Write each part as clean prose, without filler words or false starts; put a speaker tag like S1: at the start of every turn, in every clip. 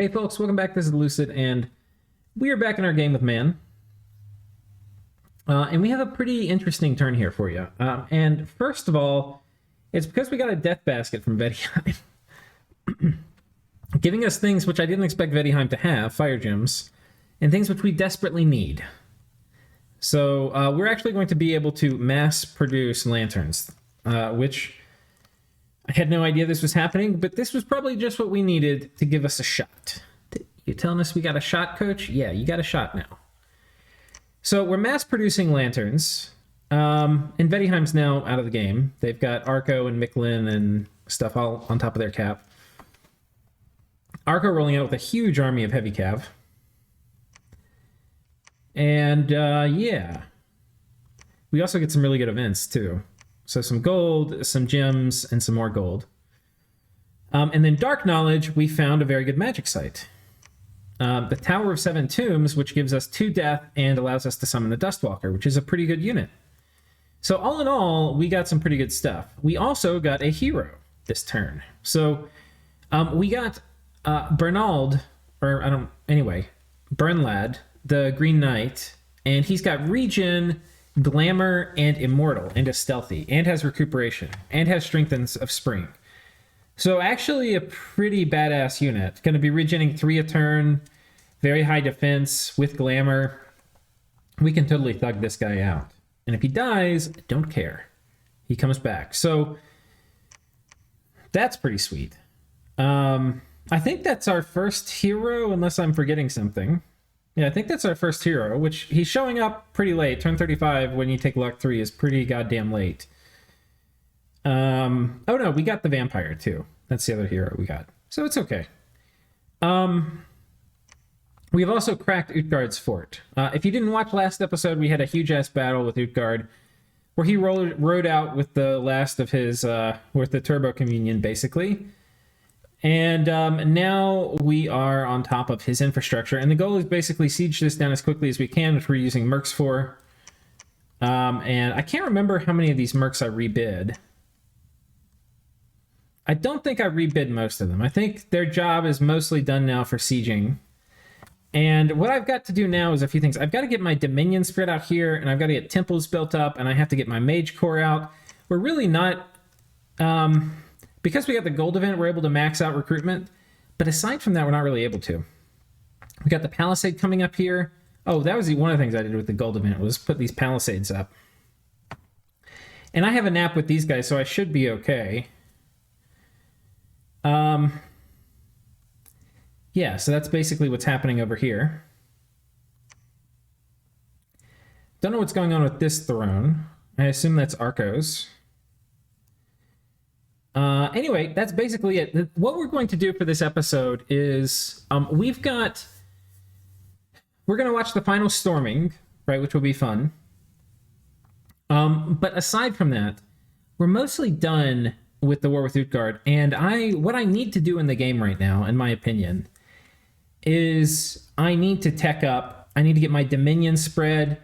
S1: Hey folks, welcome back. This is Lucid, and we are back in our game with Man. And we have a pretty interesting turn here for you. And first of all, it's because we got a death basket from Vedheim. Giving us things which I didn't expect Vedheim to have, fire gems, and things which we desperately need. So we're actually going to be able to mass produce lanterns, which I had no idea this was happening, but this was probably just what we needed to give us a shot. You telling us we got a shot, Coach? Yeah, you got a shot now. So we're mass producing lanterns, and Vedheim's now out of the game. They've got Arco and Miklin and stuff all on top of their cap. Arco rolling out with a huge army of heavy cav. And yeah, we also get some really good events too. So some gold, some gems, and some more gold. And then Dark Knowledge, we found a very good magic site. The Tower of Seven Tombs, which gives us 2 death and allows us to summon the Dustwalker, which is a pretty good unit. So all in all, we got some pretty good stuff. We also got a hero this turn. So we got Bernald, Bernlad, the Green Knight, and he's got Regen, Glamour, and Immortal, and is stealthy, and has recuperation, and has Strength of Spring. So actually a pretty badass unit. Going to be regenerating 3 a turn, very high defense with Glamour. We can totally thug this guy out. And if he dies, don't care. He comes back. So that's pretty sweet. I think that's our first hero, unless I'm forgetting something. Yeah, I think that's our first hero, which he's showing up pretty late. Turn 35 when you take luck 3 is pretty goddamn late. Oh no, we got the vampire too. That's the other hero we got. So it's okay. We've also cracked Utgard's fort. If you didn't watch last episode, we had a huge-ass battle with Utgard, where he rode out with the last of his, with the Turbo Communion, basically. And now we are on top of his infrastructure, and the goal is basically siege this down as quickly as we can, which we're using mercs for. And I can't remember how many of these mercs I rebid. I don't think I rebid most of them. I think their job is mostly done now for sieging. And what I've got to do now is a few things. I've got to get my Dominion spread out here, and I've got to get temples built up, and I have to get my Mage Core out. We're really not... because we got the gold event, we're able to max out recruitment. But aside from that, we're not really able to. We got the Palisade coming up here. Oh, that was one of the things I did with the gold event, was put these Palisades up. And I have a nap with these guys, so I should be okay. Yeah, so that's basically what's happening over here. Don't know what's going on with this throne. I assume that's Arco's. Anyway, that's basically it. What we're going to do for this episode is we're going to watch the final storming, right, which will be fun. But aside from that, we're mostly done with the war with Utgard, and what I need to do in the game right now, in my opinion, is I need to tech up. I need to get my Dominion spread.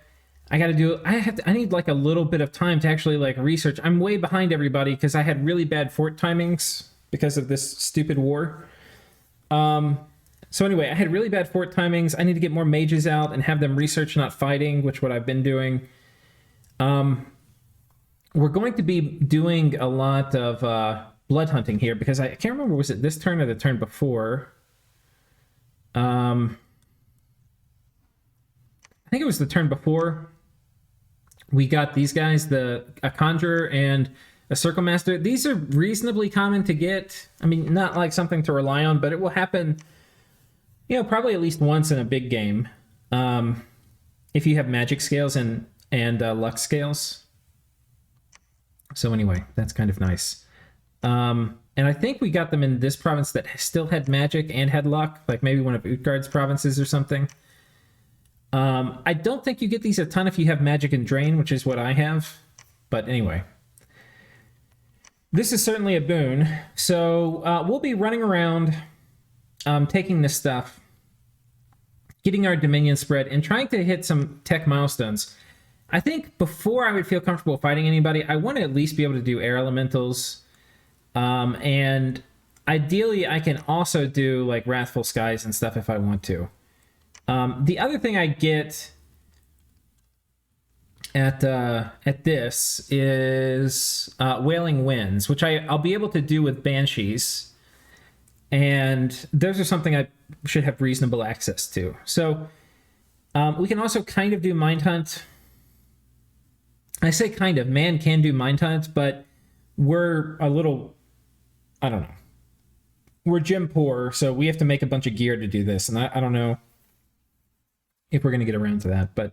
S1: I need like a little bit of time to actually like research. I'm way behind everybody because I had really bad fort timings because of this stupid war. So anyway, I had really bad fort timings. I need to get more mages out and have them research, not fighting, which what I've been doing. We're going to be doing a lot of blood hunting here because I can't remember, was it this turn or the turn before? I think it was the turn before. We got these guys, a Conjurer and a Circle Master. These are reasonably common to get. I mean, not like something to rely on, but it will happen, probably at least once in a big game. If you have magic scales and luck scales. So anyway, that's kind of nice. And I think we got them in this province that still had magic and had luck, like maybe one of Utgard's provinces or something. I don't think you get these a ton if you have magic and drain, which is what I have. But anyway, this is certainly a boon. So we'll be running around, taking this stuff, getting our Dominion spread, and trying to hit some tech milestones. I think before I would feel comfortable fighting anybody, I want to at least be able to do air elementals. And ideally, I can also do like Wrathful Skies and stuff if I want to. The other thing I get at this is Wailing Winds, which I'll be able to do with Banshees, and those are something I should have reasonable access to. So we can also kind of do Mind Hunt. I say kind of. Man can do Mind Hunt, but we're a little, I don't know. We're gem poor, so we have to make a bunch of gear to do this, and I don't know if we're going to get around to that. But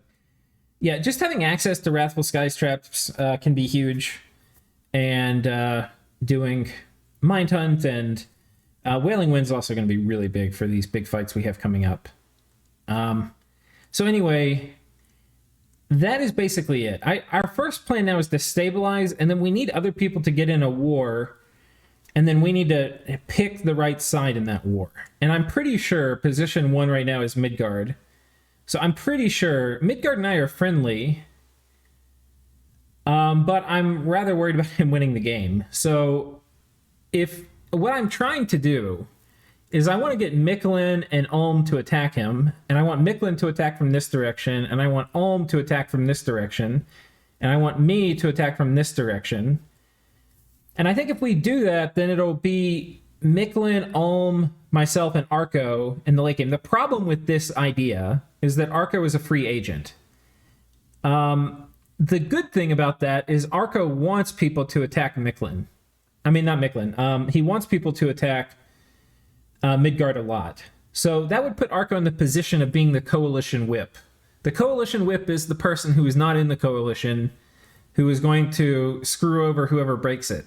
S1: yeah, just having access to Wrathful Skies traps can be huge, and doing Mind Hunt and Wailing Wind's also going to be really big for these big fights we have coming up. So anyway, that is basically it. Our first plan now is to stabilize, and then we need other people to get in a war, and then we need to pick the right side in that war. And I'm pretty sure position 1 right now is Midgard. So I'm pretty sure Midgard and I are friendly, but I'm rather worried about him winning the game. So what I'm trying to do is I want to get Miklin and Ulm to attack him, and I want Miklin to attack from this direction, and I want Ulm to attack from this direction, and I want me to attack from this direction. And I think if we do that, then it'll be Miklin, Ulm, myself, and Arco in the late game. The problem with this idea is that Arco is a free agent. The good thing about that is Arco wants people to attack Miklin. I mean, not Miklin. He wants people to attack Midgard a lot. So that would put Arco in the position of being the coalition whip. The coalition whip is the person who is not in the coalition, who is going to screw over whoever breaks it.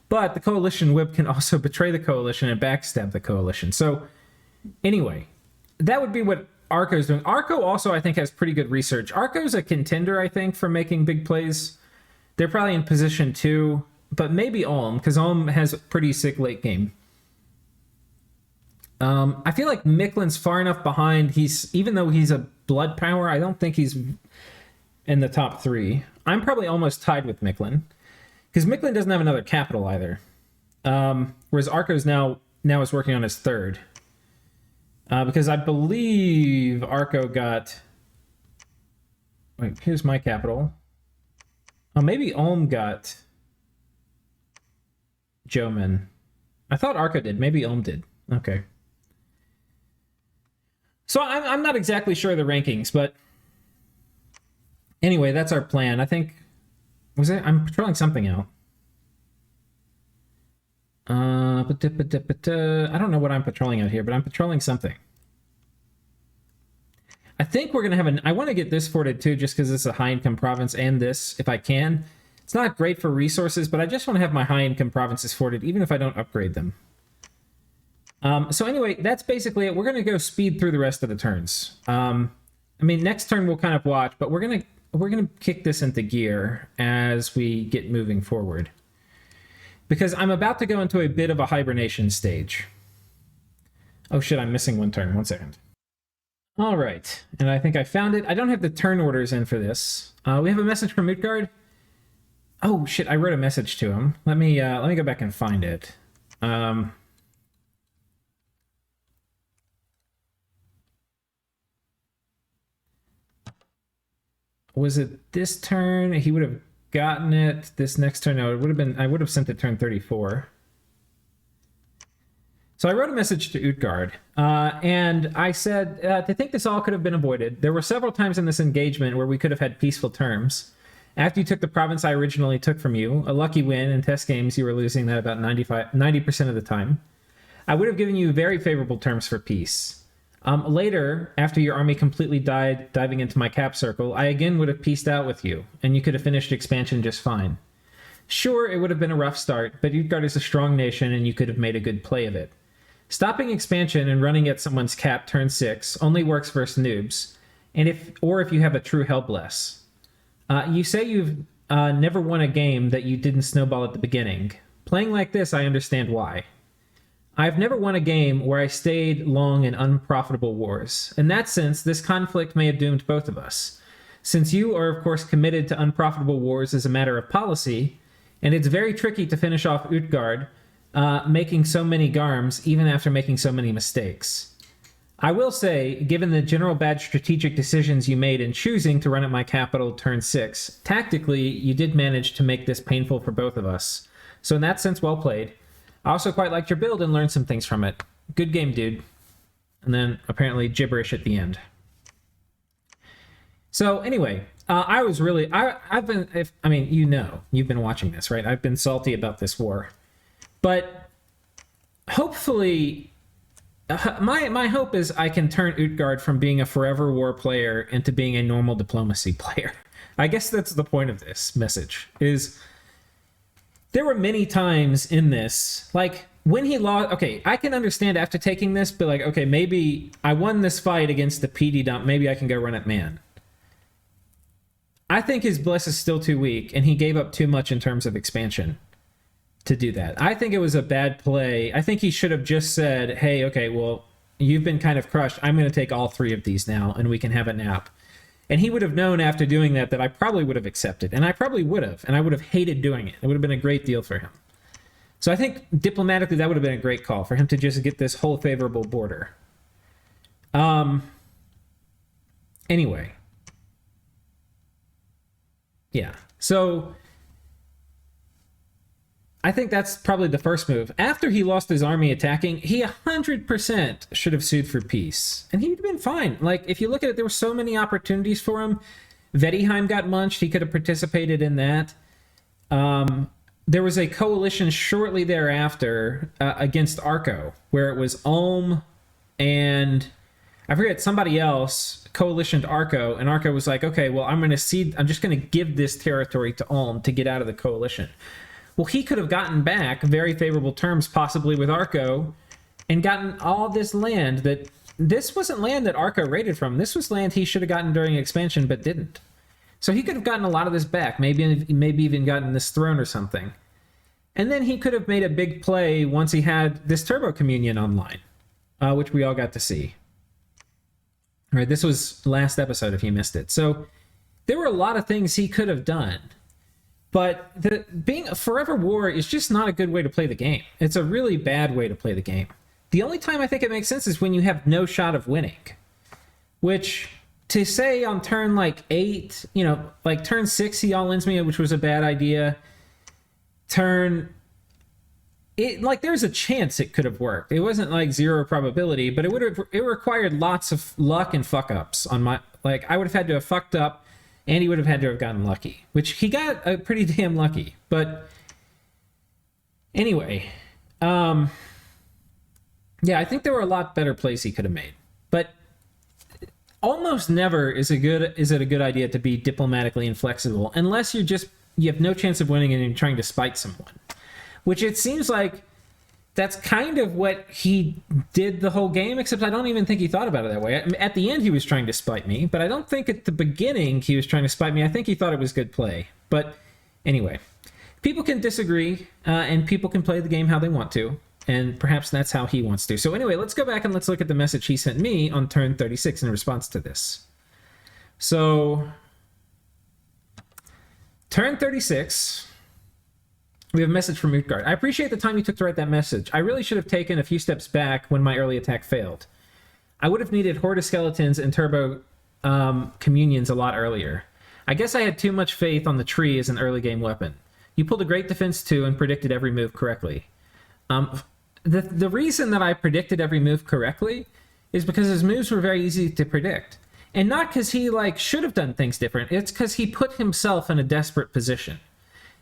S1: But the coalition whip can also betray the coalition and backstab the coalition. So anyway, that would be what Arco's doing. Arco also, I think, has pretty good research. Arco's a contender, I think, for making big plays. They're probably in position 2, but maybe Ulm, because Ulm has a pretty sick late game. I feel like Miklin's far enough behind. Even though he's a blood power, I don't think he's in the top 3. I'm probably almost tied with Miklin, because Miklin doesn't have another capital either. Whereas Arco's now is working on his 3rd. Because I believe Arco got... Wait, here's my capital. Oh, maybe Ulm got Joman. I thought Arco did. Maybe Ulm did. Okay. So I'm not exactly sure of the rankings, but anyway, that's our plan. I think... I'm patrolling something out. I don't know what I'm patrolling out here, but I'm patrolling something. I think we're going to have I want to get this forted too, just because it's a high-income province, and this, if I can. It's not great for resources, but I just want to have my high-income provinces forted, even if I don't upgrade them. So anyway, that's basically it. We're going to go speed through the rest of the turns. I mean, next turn we'll kind of watch, but we're going to kick this into gear as we get moving forward. Because I'm about to go into a bit of a hibernation stage. Oh shit, I'm missing one turn. 1 second. All right, and I think I found it. I don't have the turn orders in for this. We have a message from Utgard. Oh shit, I wrote a message to him. Let me go back and find it. Was it this turn? He would have gotten it. This next turn, no, it would have been. I would have sent it turn 34. So I wrote a message to Utgard, and I said, to think this all could have been avoided. There were several times in this engagement where we could have had peaceful terms. After you took the province I originally took from you, a lucky win. In test games, you were losing that about 90% of the time. I would have given you very favorable terms for peace. Later, after your army completely died diving into my cap circle, I again would have peaced out with you, and you could have finished expansion just fine. Sure, it would have been a rough start, but Utgard is a strong nation, and you could have made a good play of it. Stopping expansion and running at someone's cap turn 6 only works versus noobs, and if you have a true Hellbless. You say you've never won a game that you didn't snowball at the beginning. Playing like this, I understand why. I've never won a game where I stayed long in unprofitable wars. In that sense, this conflict may have doomed both of us. Since you are, of course, committed to unprofitable wars as a matter of policy, and it's very tricky to finish off Utgard making so many garms even after making so many mistakes. I will say, given the general bad strategic decisions you made in choosing to run at my capital turn 6, tactically, you did manage to make this painful for both of us. So in that sense, well played. I also quite liked your build and learned some things from it. Good game, dude. And then apparently gibberish at the end. So anyway, I was really, I've been, you know, you've been watching this, right? I've been salty about this war. But hopefully, my hope is I can turn Utgard from being a forever war player into being a normal diplomacy player. I guess that's the point of this message, is there were many times in this, like, when he lost, okay, I can understand after taking this, but like, okay, maybe I won this fight against the PD dump, maybe I can go run at man. I think his Bliss is still too weak, and he gave up too much in terms of expansion to do that. I think it was a bad play. I think he should have just said, hey, okay, well, you've been kind of crushed. I'm going to take all 3 of these now, and we can have a nap. And he would have known after doing that I probably would have accepted, and I probably would have, and I would have hated doing it. It would have been a great deal for him. So I think diplomatically that would have been a great call for him to just get this whole favorable border. Anyway. Yeah. So I think that's probably the first move. After he lost his army attacking, he 100% should have sued for peace. And he would have been fine. Like, if you look at it, there were so many opportunities for him. Vettiheim got munched. He could have participated in that. There was a coalition shortly thereafter against Arco, where it was Ulm and I forget, somebody else coalitioned Arco, and Arco was like, okay, well, I'm just going to give this territory to Ulm to get out of the coalition. Well, he could have gotten back very favorable terms, possibly with Arco, and gotten all this land that... This wasn't land that Arco raided from. This was land he should have gotten during expansion, but didn't. So he could have gotten a lot of this back, maybe even gotten this throne or something. And then he could have made a big play once he had this Turbo Communion online, which we all got to see. All right, this was last episode if you missed it. So there were a lot of things he could have done. But being a forever war is just not a good way to play the game. It's a really bad way to play the game. The only time I think it makes sense is when you have no shot of winning. Which... to say on turn, 8, turn 6, he all-ins me, which was a bad idea. There's a chance it could have worked. It wasn't, 0 probability, but it required lots of luck and fuck-ups on my... I would have had to have fucked up, and he would have had to have gotten lucky. Which, he got pretty damn lucky. But, anyway. Yeah, I think there were a lot better plays he could have made. But... almost never is it a good idea to be diplomatically inflexible unless you have no chance of winning and you're trying to spite someone, which it seems like that's kind of what he did the whole game, except I don't even think he thought about it that way. At the end he was trying to spite me, but I don't think at the beginning he was trying to spite me. I think he thought it was good play. But anyway, people can disagree and people can play the game how they want to. And perhaps that's how he wants to. So anyway, let's go back and let's look at the message he sent me on turn 36 in response to this. So, turn 36, we have a message from Utgard. I appreciate the time you took to write that message. I really should have taken a few steps back when my early attack failed. I would have needed Horde of Skeletons and Turbo Communions a lot earlier. I guess I had too much faith on the tree as an early game weapon. You pulled a great defense too and predicted every move correctly. The reason that I predicted every move correctly is because his moves were very easy to predict. And not because he, should have done things different. It's because he put himself in a desperate position.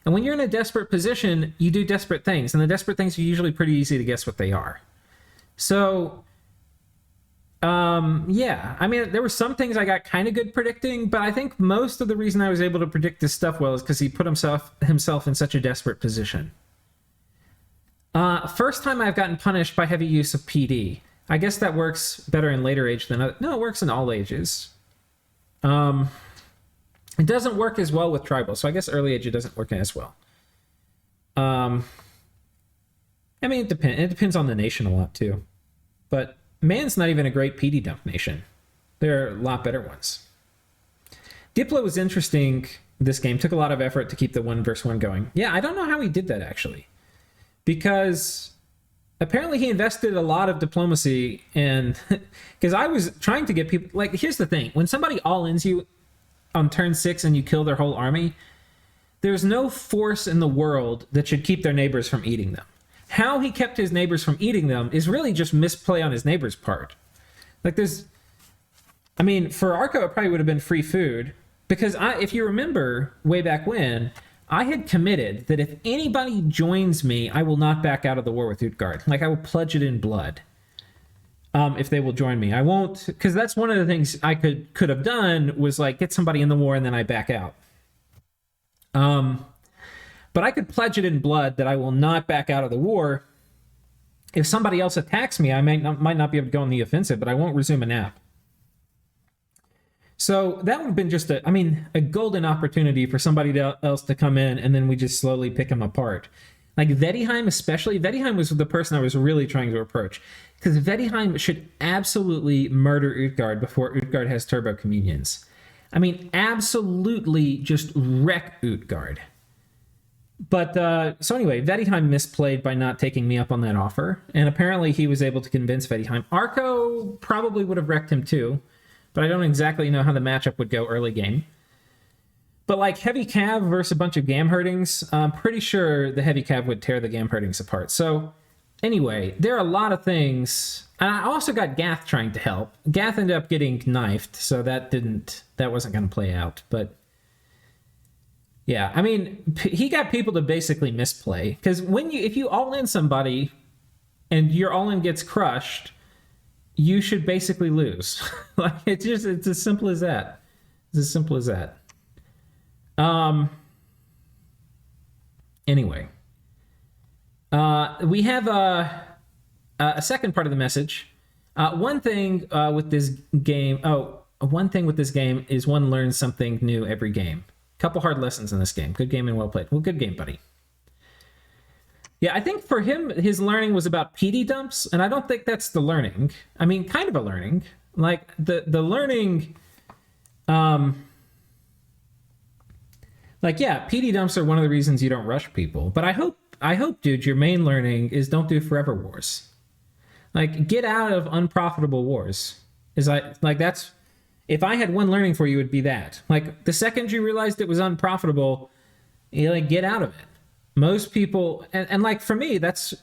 S1: And when you're in a desperate position, you do desperate things. And the desperate things are usually pretty easy to guess what they are. So, yeah. There were some things I got kind of good predicting, but I think most of the reason I was able to predict this stuff well is because he put himself in such a desperate position. First time I've gotten punished by heavy use of PD. I guess that works better in later age than other... No, it works in all ages. It doesn't work as well with tribal, so I guess early age it doesn't work as well. It depends. It depends on the nation a lot too. But man's not even a great PD dump nation. There are a lot better ones. Diplo was interesting this game. Took a lot of effort to keep the 1 versus 1 going. Yeah, I don't know how he did that actually. because apparently he invested a lot of diplomacy, and because I was trying to get people, like, here's the thing, when somebody all-ins you on turn 6 and you kill their whole army, there's no force in the world that should keep their neighbors from eating them. How he kept his neighbors from eating them is really just misplay on his neighbor's part. Like, I mean, for Arco, it probably would have been free food, because if you remember way back when, I had committed that if anybody joins me, I will not back out of the war with Utgard. Like, I will pledge it in blood if they will join me. I won't, because that's one of the things I could have done, was like get somebody in the war and then I back out. But I could pledge it in blood that I will not back out of the war. If somebody else attacks me, I might not be able to go on the offensive, but I won't resume a nap. So that would have been just a golden opportunity for somebody else to come in, and then we just slowly pick them apart. Like Vedheim especially. Vedheim was the person I was really trying to approach, because Vedheim should absolutely murder Utgard before Utgard has turbo communions. I mean, absolutely just wreck Utgard. But, so anyway, Vedheim misplayed by not taking me up on that offer, and apparently he was able to convince Vedheim. Arco probably would have wrecked him too, but I don't exactly know how the matchup would go early game. But like Heavy Cav versus a bunch of Gamherdings, I'm pretty sure the Heavy Cav would tear the Gamherdings apart. So anyway, there are a lot of things. And I also got Gath trying to help. Gath ended up getting knifed, so that wasn't going to play out. But yeah, I mean, he got people to basically misplay. Because if you all-in somebody and your all-in gets crushed, you should basically lose. Like, it's as simple as that. It's as simple as that. Anyway. We have a second part of the message. One thing with this game is one learns something new every game. Couple hard lessons in this game. Good game and well played. Well, good game, buddy. Yeah, I think for him, his learning was about PD dumps, and I don't think that's the learning. I mean, kind of a learning. Like, the learning... Like, yeah, PD dumps are one of the reasons you don't rush people. But I hope, dude, your main learning is don't do forever wars. Like, get out of unprofitable wars. That's... If I had one learning for you, it would be that. Like, the second you realized it was unprofitable, get out of it. Most people, and like for me, that's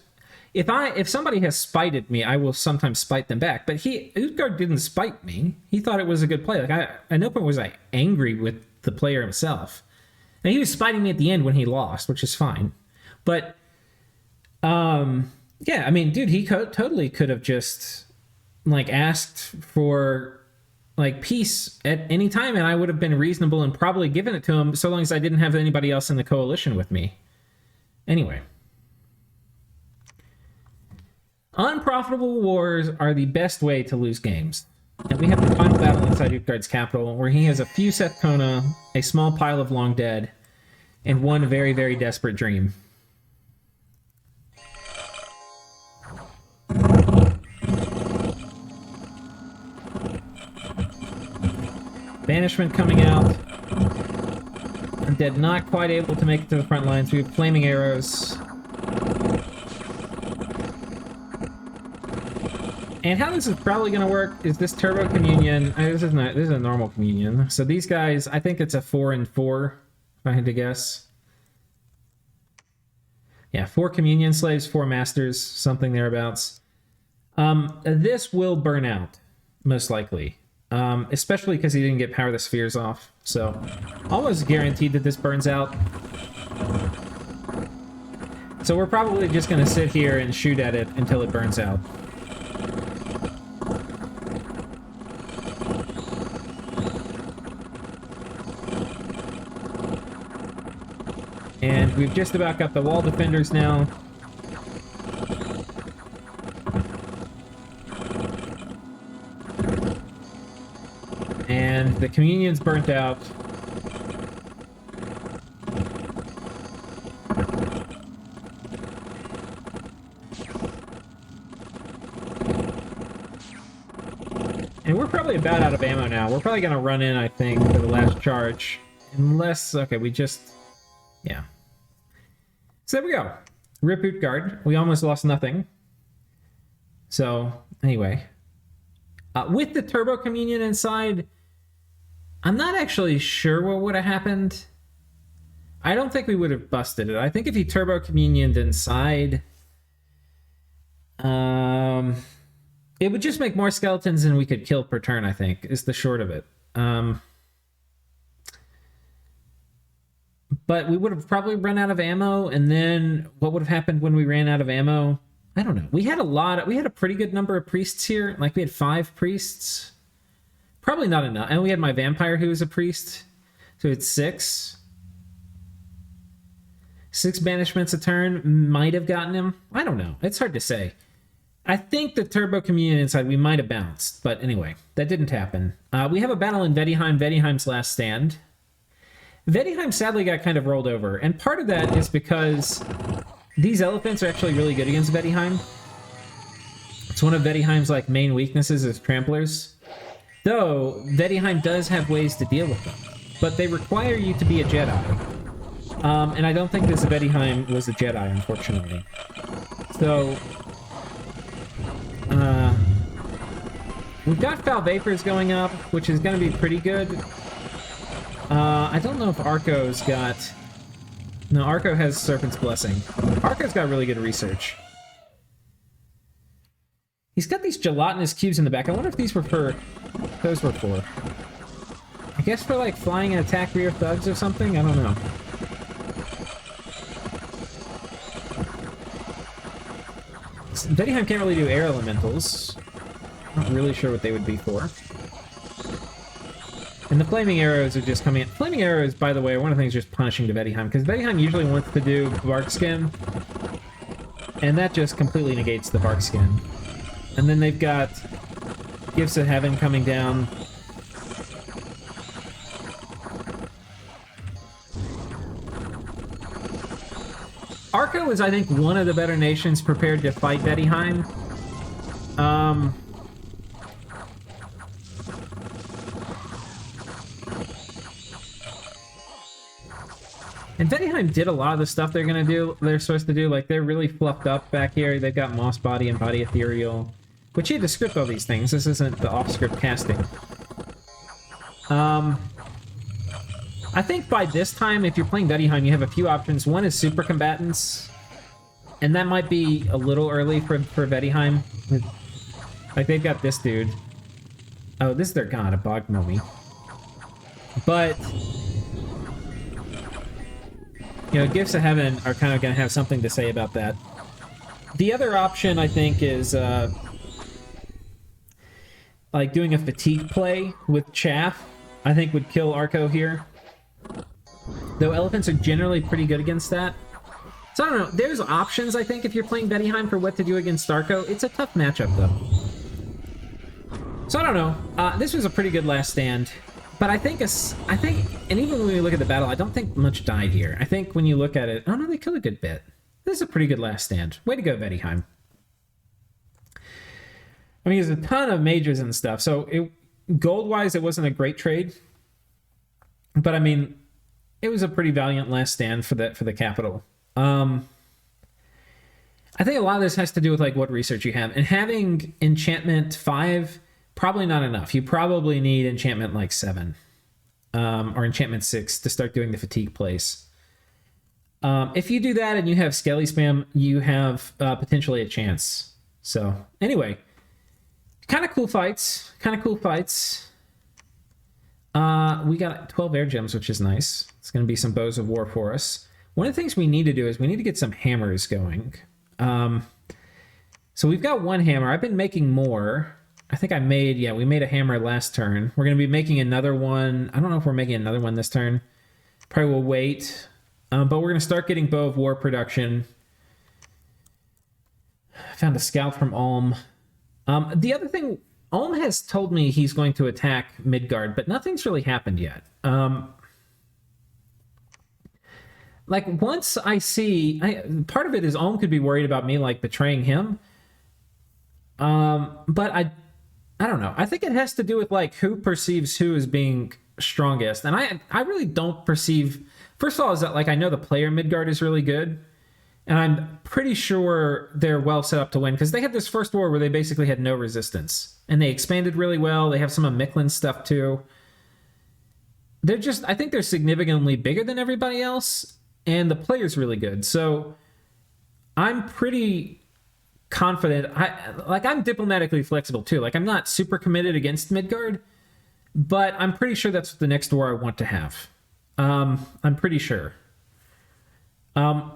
S1: if somebody has spited me, I will sometimes spite them back. But Utgard didn't spite me. He thought it was a good play. Like, at no point was I angry with the player himself. And he was spiting me at the end when he lost, which is fine. But yeah, I mean, dude, he totally could have just like asked for like peace at any time, and I would have been reasonable and probably given it to him, so long as I didn't have anybody else in the coalition with me. Anyway. Unprofitable wars are the best way to lose games. And we have the final battle inside Utgard's capital, where he has a few Seth Kona, a small pile of long dead, and one very, very desperate dream. Banishment coming out. Undead not quite able to make it to the front lines. We have flaming arrows. And how this is probably going to work is this turbo communion. This is a normal communion. So these guys, I think it's a 4 and 4, if I had to guess. Yeah, 4 communion slaves, 4 masters, something thereabouts. This will burn out, most likely. Especially because he didn't get Power of the Spheres off. So, almost guaranteed that this burns out. So we're probably just going to sit here and shoot at it until it burns out. And we've just about got the wall defenders now. And the communion's burnt out. And we're probably about out of ammo now. We're probably going to run in, I think, for the last charge. Unless, okay, we just... Yeah. So there we go. Rip Utgard. We almost lost nothing. So, anyway. With the Turbo Communion inside, I'm not actually sure what would have happened. I don't think we would have busted it. I think if he Turbo Communioned inside, it would just make more skeletons than we could kill per turn, I think, is the short of it. But we would have probably run out of ammo, and then what would have happened when we ran out of ammo? I don't know. We had a pretty good number of priests here. Like, we had 5 priests. Probably not enough. And we had my vampire who was a priest. So it's 6. 6 banishments a turn might have gotten him. I don't know. It's hard to say. I think the Turbo Communion inside, we might have bounced. But anyway, that didn't happen. We have a battle in Vettiheim, Vettiheim's last stand. Vettiheim sadly got kind of rolled over. And part of that is because these elephants are actually really good against Vettiheim. It's one of Vettiheim's like main weaknesses is tramplers. Though, Vettiheim does have ways to deal with them. But they require you to be a Jedi. And I don't think this Vettiheim was a Jedi, unfortunately. So, we've got Foul Vapors going up, which is going to be pretty good. I don't know if Arco's got... No, Arco has Serpent's Blessing. Arco's got really good research. He's got these gelatinous cubes in the back. I wonder if these were for... Those were for... I guess for, like, flying and attack rear thugs or something? I don't know. Vettiheim can't really do air elementals. Not really sure what they would be for. And the flaming arrows are just coming in. Flaming arrows, by the way, are one of the things just punishing to Vettiheim, because Vettiheim usually wants to do bark skin, and that just completely negates the bark skin. And then they've got Gifts of Heaven coming down. Arco is, I think, one of the better nations prepared to fight Vettiheim. And Vettiheim did a lot of the stuff they're supposed to do. Like, they're really fluffed up back here. They've got Moss Body and Body Ethereal. Which you had to script all these things. This isn't the off-script casting. I think by this time, if you're playing Vettiheim, you have a few options. One is Super Combatants. And that might be a little early for Vettiheim. Like, they've got this dude. Oh, this is their god, a Bog Mummy. But... you know, Gifts of Heaven are kind of going to have something to say about that. The other option, I think, is like doing a fatigue play with Chaff, I think would kill Arco here. Though elephants are generally pretty good against that. So I don't know, there's options, I think, if you're playing Vettiheim for what to do against Arco. It's a tough matchup, though. So I don't know. This was a pretty good last stand. But I think, and even when we look at the battle, I don't think much died here. I think when you look at it, oh no, they killed a good bit. This is a pretty good last stand. Way to go, Vettiheim. I mean, there's a ton of mages and stuff, so gold-wise, it wasn't a great trade. But I mean, it was a pretty valiant last stand for the capital. I think a lot of this has to do with like what research you have, and having enchantment 5. Probably not enough. You probably need enchantment like 7. Or enchantment 6 to start doing the fatigue plays. If you do that and you have Skelly Spam, you have potentially a chance. So, anyway. Kind of cool fights. We got 12 air gems, which is nice. It's going to be some bows of war for us. One of the things we need to do is we need to get some hammers going. So we've got 1 hammer. I've been making more. I think we made a hammer last turn. We're going to be making another one. I don't know if we're making another one this turn. Probably will wait. But we're going to start getting bow of war production. I found a scout from Ulm. The other thing, Ulm has told me he's going to attack Midgard, but nothing's really happened yet. Like, once I see... part of it is Ulm could be worried about me, like, betraying him. But I don't know. I think it has to do with, like, who perceives who as being strongest. And I really don't perceive... First of all, is that, like, I know the player Midgard is really good. And I'm pretty sure they're well set up to win because they had this first war where they basically had no resistance. And they expanded really well. They have some of Miquelin's stuff too. They're just, I think they're significantly bigger than everybody else. And the player's really good. So I'm pretty confident. I'm diplomatically flexible too. Like, I'm not super committed against Midgard, but I'm pretty sure that's the next war I want to have. I'm pretty sure.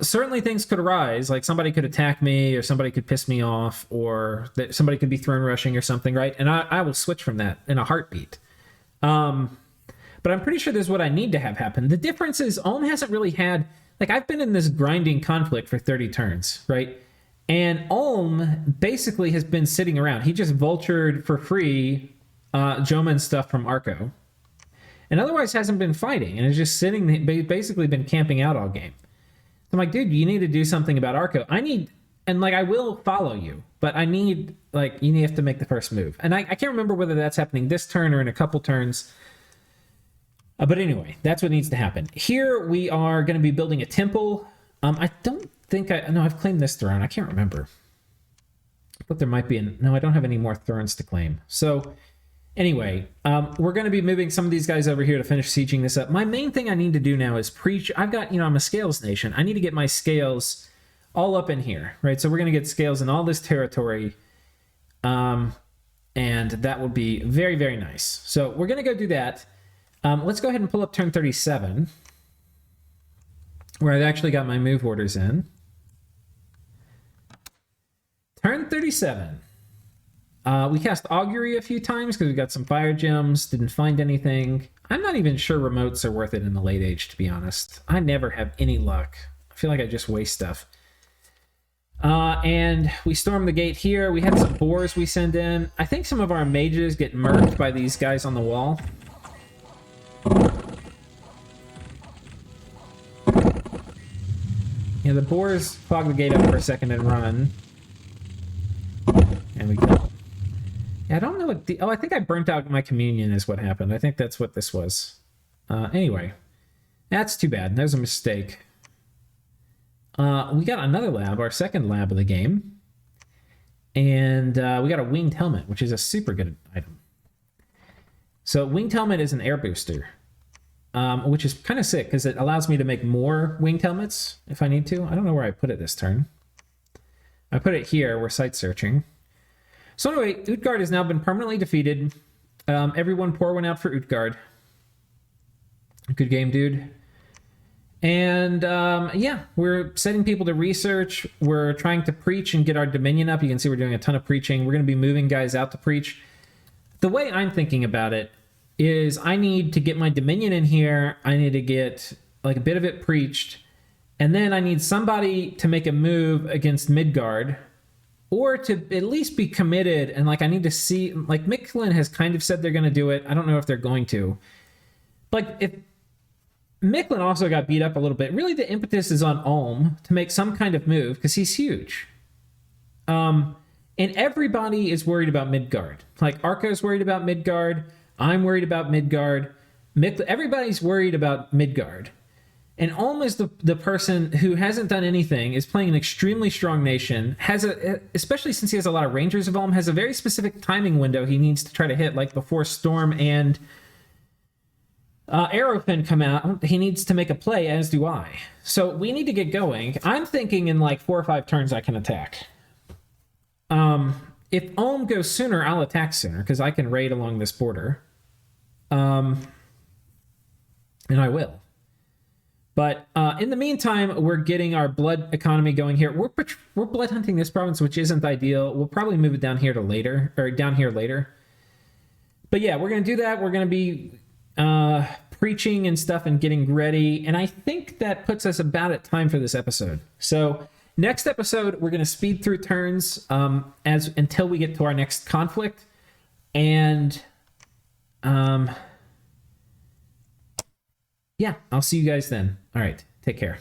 S1: Certainly things could arise, like somebody could attack me or somebody could piss me off or that somebody could be throne rushing or something, right? And I will switch from that in a heartbeat. But I'm pretty sure this is what I need to have happen. The difference is Ulm hasn't really had, like, I've been in this grinding conflict for 30 turns, right? And Ulm basically has been sitting around. He just vultured for free Joma stuff from Arco. And otherwise hasn't been fighting and is just sitting, basically been camping out all game. I'm like, dude, you need to do something about Arco. I will follow you, but I need, like, you have to make the first move. And I can't remember whether that's happening this turn or in a couple turns. But anyway, that's what needs to happen. Here we are going to be building a temple. I don't think I've claimed this throne. I can't remember. But there might be no, I don't have any more thrones to claim. So anyway, we're going to be moving some of these guys over here to finish sieging this up. My main thing I need to do now is preach. I've got, I'm a scales nation. I need to get my scales all up in here, right? So we're going to get scales in all this territory. And that would be very, very nice. So we're going to go do that. Let's go ahead and pull up turn 37, where I've actually got my move orders in. Turn 37. We cast Augury a few times because we got some fire gems, didn't find anything. I'm not even sure remotes are worth it in the late age, to be honest. I never have any luck. I feel like I just waste stuff. And we storm the gate here. We had some boars we send in. I think some of our mages get murked by these guys on the wall. Yeah, the boars clog the gate up for a second and run. And we go. Yeah, I don't know what I think I burnt out my communion is what happened. I think that's what this was. Anyway, that's too bad. That was a mistake. We got another lab, our second lab of the game. And we got a winged helmet, which is a super good item. So winged helmet is an air booster, which is kind of sick because it allows me to make more winged helmets if I need to. I don't know where I put it this turn. I put it here. We're site searching. So anyway, Utgard has now been permanently defeated. Everyone pour one out for Utgard. Good game, dude. And yeah, we're setting people to research. We're trying to preach and get our dominion up. You can see we're doing a ton of preaching. We're going to be moving guys out to preach. The way I'm thinking about it is I need to get my dominion in here. I need to get like a bit of it preached. And then I need somebody to make a move against Midgard or to at least be committed. And like, I need to see, like Miquelin has kind of said they're going to do it. I don't know if they're going to. Like if Miquelin also got beat up a little bit, really the impetus is on Ulm to make some kind of move because he's huge. And everybody is worried about Midgard. Like, Arco's worried about Midgard. I'm worried about Midgard. Everybody's worried about Midgard. And Ulm is the person who hasn't done anything, is playing an extremely strong nation, especially since he has a lot of Rangers of Ulm, has a very specific timing window he needs to try to hit, like before Storm and Arrowfin come out. He needs to make a play, as do I. So we need to get going. I'm thinking in like 4 or 5 turns I can attack. If Ulm goes sooner, I'll attack sooner because I can raid along this border. And I will. But in the meantime, we're getting our blood economy going here. We're blood hunting this province, which isn't ideal. We'll probably move it down here later. But yeah, we're going to do that. We're going to be preaching and stuff and getting ready. And I think that puts us about at time for this episode. So next episode, we're going to speed through turns until we get to our next conflict. And yeah, I'll see you guys then. All right, take care.